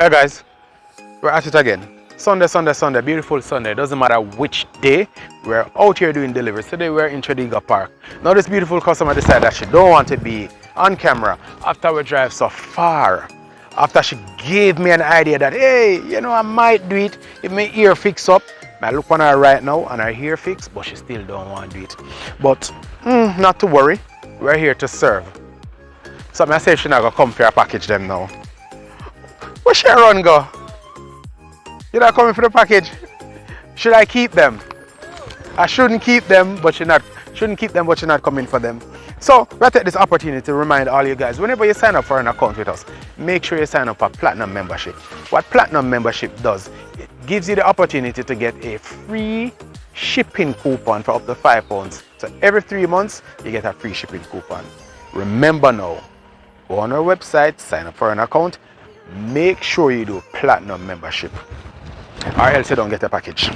Hey guys, we're at it again. Sunday, beautiful Sunday. Doesn't matter which day, we're out here doing deliveries. Today we're in Tredegar Park. Now this beautiful customer decided that she don't want to be on camera after we drive so far. After she gave me an idea that, hey, you know, I might do it if my ear fix up. I look on her right now and her hair fixed, but she still don't want to do it. But not to worry, we're here to serve. So I say she not gonna come for a package them now. Where she run go? You're not coming for the package? Should I keep them? I shouldn't keep them, but she's not coming for them. So we'll take this opportunity to remind all you guys, whenever you sign up for an account with us, make sure you sign up for Platinum membership. What Platinum membership does, it gives you the opportunity to get a free shipping coupon for up to £5. So every 3 months, you get a free shipping coupon. Remember now, go on our website, sign up for an account, make sure you do Platinum membership, or else you don't get a package.